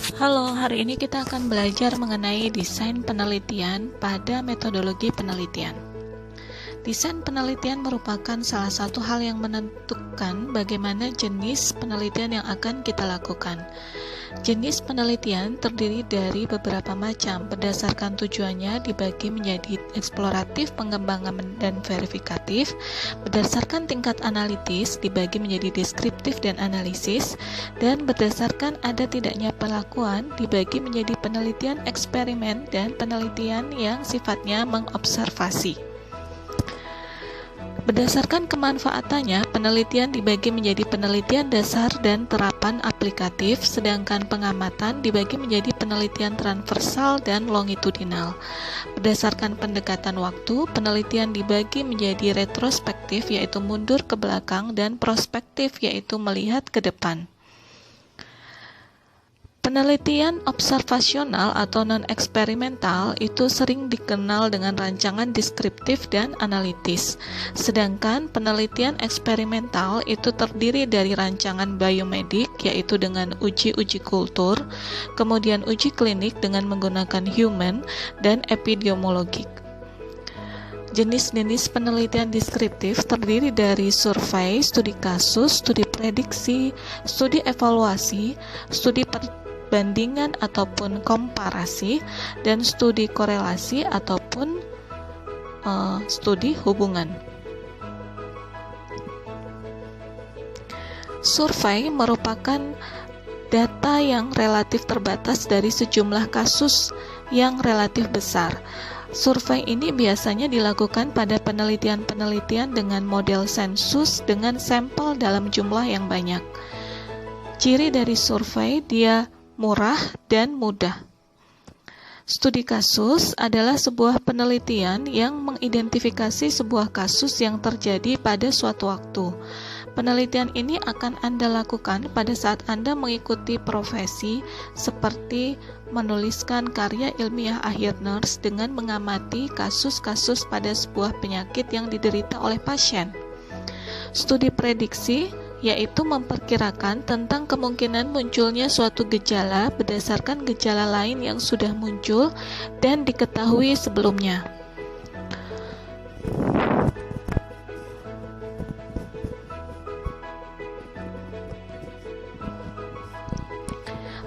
Halo, hari ini kita akan belajar mengenai desain penelitian pada metodologi penelitian. Desain penelitian merupakan salah satu hal yang menentukan bagaimana jenis penelitian yang akan kita lakukan. Jenis penelitian terdiri dari beberapa macam, berdasarkan tujuannya dibagi menjadi eksploratif, pengembangan, dan verifikatif. Berdasarkan tingkat analitis dibagi menjadi deskriptif dan analisis, dan berdasarkan ada tidaknya perlakuan dibagi menjadi penelitian eksperimen dan penelitian yang sifatnya mengobservasi. Berdasarkan kemanfaatannya, penelitian dibagi menjadi penelitian dasar dan terapan aplikatif, sedangkan pengamatan dibagi menjadi penelitian transversal dan longitudinal. Berdasarkan pendekatan waktu, penelitian dibagi menjadi retrospektif, yaitu mundur ke belakang, dan prospektif, yaitu melihat ke depan. Penelitian observasional atau non-eksperimental itu sering dikenal dengan rancangan deskriptif dan analitis. Sedangkan penelitian eksperimental itu terdiri dari rancangan biomedik, yaitu dengan uji kultur, kemudian uji klinik dengan menggunakan human, dan epidemiologik. Jenis-jenis penelitian deskriptif terdiri dari survei, studi kasus, studi prediksi, studi evaluasi, studi perbandingan ataupun komparasi, dan studi korelasi ataupun studi hubungan. Survei merupakan data yang relatif terbatas dari sejumlah kasus yang relatif besar. Survei ini biasanya dilakukan pada penelitian-penelitian dengan model sensus dengan sampel dalam jumlah yang banyak. Ciri dari survei, dia murah dan mudah. Studi kasus adalah sebuah penelitian yang mengidentifikasi sebuah kasus yang terjadi pada suatu waktu. Penelitian ini akan Anda lakukan pada saat Anda mengikuti profesi seperti menuliskan karya ilmiah akhir nurs dengan mengamati kasus-kasus pada sebuah penyakit yang diderita oleh pasien. Studi prediksi yaitu memperkirakan tentang kemungkinan munculnya suatu gejala berdasarkan gejala lain yang sudah muncul dan diketahui sebelumnya.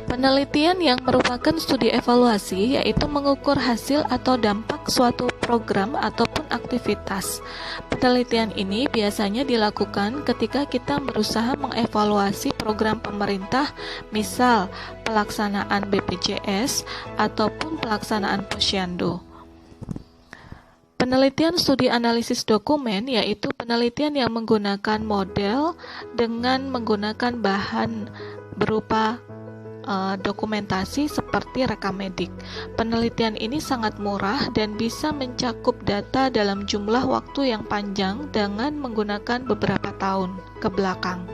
Penelitian yang merupakan studi evaluasi yaitu mengukur hasil atau dampak suatu program ataupun aktivitas. Penelitian ini biasanya dilakukan ketika kita berusaha mengevaluasi program pemerintah, misal pelaksanaan BPJS ataupun pelaksanaan Posyandu. Penelitian studi analisis dokumen yaitu penelitian yang menggunakan model dengan menggunakan bahan berupa dokumentasi seperti rekam medik. Penelitian ini sangat murah dan bisa mencakup data dalam jumlah waktu yang panjang dengan menggunakan beberapa tahun ke belakang.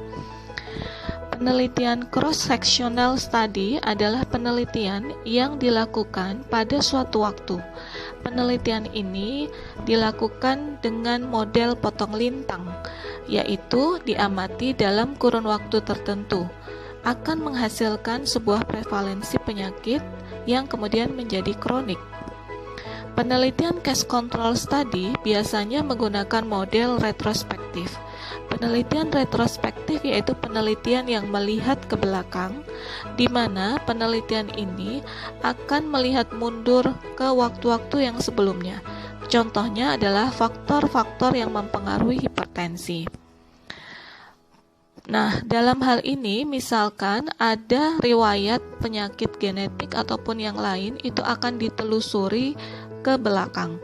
Penelitian cross-sectional study adalah penelitian yang dilakukan pada suatu waktu. Penelitian ini dilakukan dengan model potong lintang, yaitu diamati dalam kurun waktu tertentu, akan menghasilkan sebuah prevalensi penyakit yang kemudian menjadi kronik. Penelitian case control study biasanya menggunakan model retrospektif. Penelitian retrospektif yaitu penelitian yang melihat ke belakang, di mana penelitian ini akan melihat mundur ke waktu-waktu yang sebelumnya. Contohnya adalah faktor-faktor yang mempengaruhi hipertensi. Nah, dalam hal ini misalkan ada riwayat penyakit genetik ataupun yang lain, itu akan ditelusuri ke belakang.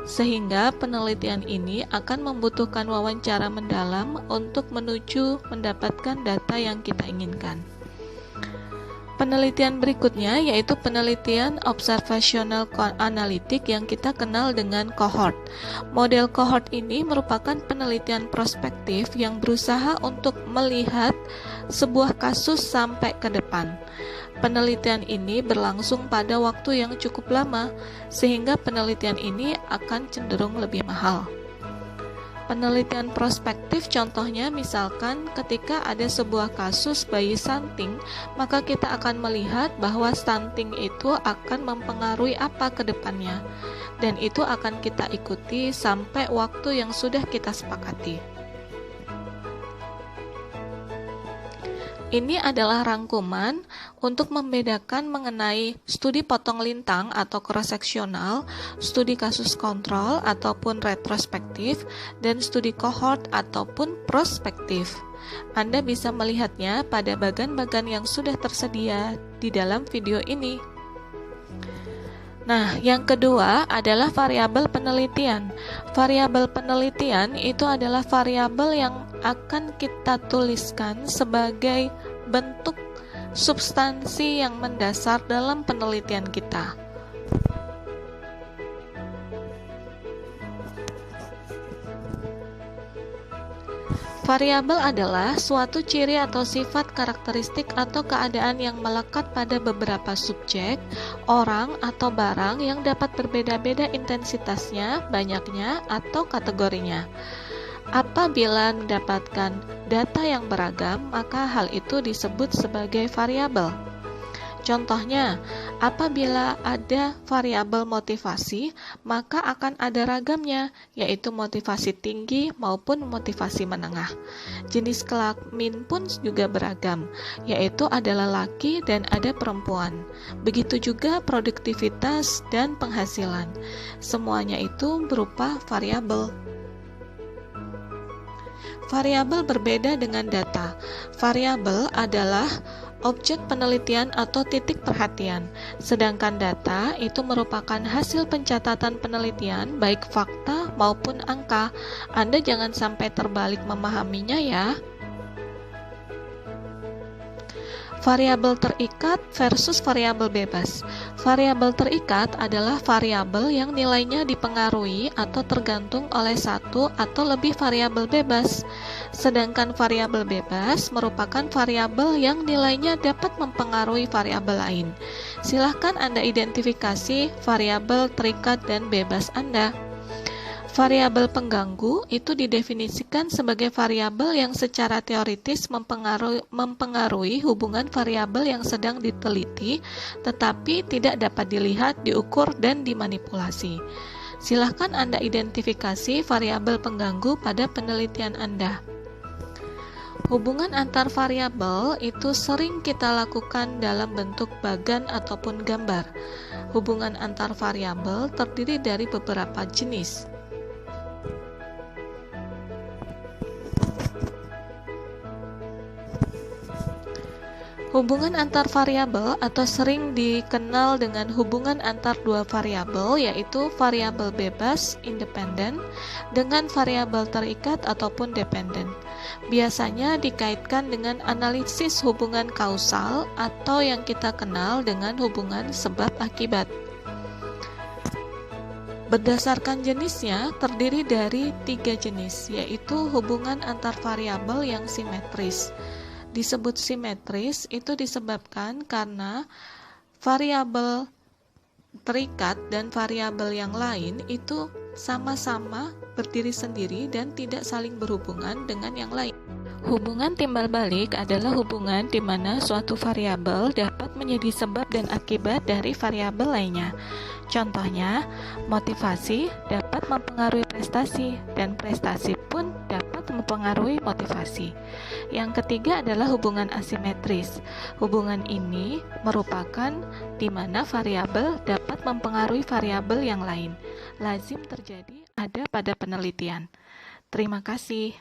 Sehingga penelitian ini akan membutuhkan wawancara mendalam untuk menuju mendapatkan data yang kita inginkan. Penelitian berikutnya yaitu penelitian observational analitik yang kita kenal dengan cohort. Model cohort ini merupakan penelitian prospektif yang berusaha untuk melihat sebuah kasus sampai ke depan. Penelitian ini berlangsung pada waktu yang cukup lama, sehingga penelitian ini akan cenderung lebih mahal. Penelitian prospektif contohnya misalkan ketika ada sebuah kasus bayi stunting, maka kita akan melihat bahwa stunting itu akan mempengaruhi apa ke depannya, dan itu akan kita ikuti sampai waktu yang sudah kita sepakati. Ini adalah rangkuman untuk membedakan mengenai studi potong lintang atau cross-seksional, studi kasus kontrol ataupun retrospektif, dan studi kohort ataupun prospektif. Anda bisa melihatnya pada bagan-bagan yang sudah tersedia di dalam video ini. Nah, yang kedua adalah variabel penelitian. Variabel penelitian itu adalah variabel yang akan kita tuliskan sebagai bentuk substansi yang mendasar dalam penelitian kita. Variabel adalah suatu ciri atau sifat karakteristik atau keadaan yang melekat pada beberapa subjek, orang, atau barang yang dapat berbeda-beda intensitasnya, banyaknya, atau kategorinya. Apabila mendapatkan data yang beragam, maka hal itu disebut sebagai variabel. Contohnya, apabila ada variabel motivasi, maka akan ada ragamnya, yaitu motivasi tinggi maupun motivasi menengah. Jenis kelamin pun juga beragam, yaitu ada lelaki dan ada perempuan. Begitu juga produktivitas dan penghasilan. Semuanya itu berupa variabel. Variabel berbeda dengan data. Variabel adalah objek penelitian atau titik perhatian, sedangkan data itu merupakan hasil pencatatan penelitian, baik fakta maupun angka. Anda jangan sampai terbalik memahaminya ya. Variabel terikat versus variabel bebas. Variabel terikat adalah variabel yang nilainya dipengaruhi atau tergantung oleh satu atau lebih variabel bebas. Sedangkan variabel bebas merupakan variabel yang nilainya dapat mempengaruhi variabel lain. Silahkan Anda identifikasi variabel terikat dan bebas Anda. Variabel pengganggu itu didefinisikan sebagai variabel yang secara teoritis mempengaruhi hubungan variabel yang sedang diteliti, tetapi tidak dapat dilihat, diukur, dan dimanipulasi. Silahkan Anda identifikasi variabel pengganggu pada penelitian Anda. Hubungan antar variabel itu sering kita lakukan dalam bentuk bagan ataupun gambar. Hubungan antar variabel terdiri dari beberapa jenis. Hubungan antar variabel atau sering dikenal dengan hubungan antar dua variabel, yaitu variabel bebas independen dengan variabel terikat ataupun dependen. Biasanya dikaitkan dengan analisis hubungan kausal atau yang kita kenal dengan hubungan sebab akibat. Berdasarkan jenisnya terdiri dari 3 jenis, yaitu hubungan antar variabel yang simetris. Disebut simetris itu disebabkan karena variabel terikat dan variabel yang lain itu sama-sama berdiri sendiri dan tidak saling berhubungan dengan yang lain. Hubungan timbal balik adalah hubungan di mana suatu variabel dapat menjadi sebab dan akibat dari variabel lainnya. Contohnya, motivasi dapat mempengaruhi prestasi dan prestasi pun dapat mempengaruhi motivasi. Yang ketiga adalah hubungan asimetris. Hubungan ini merupakan di mana variabel dapat mempengaruhi variabel yang lain. Lazim terjadi ada pada penelitian. Terima kasih.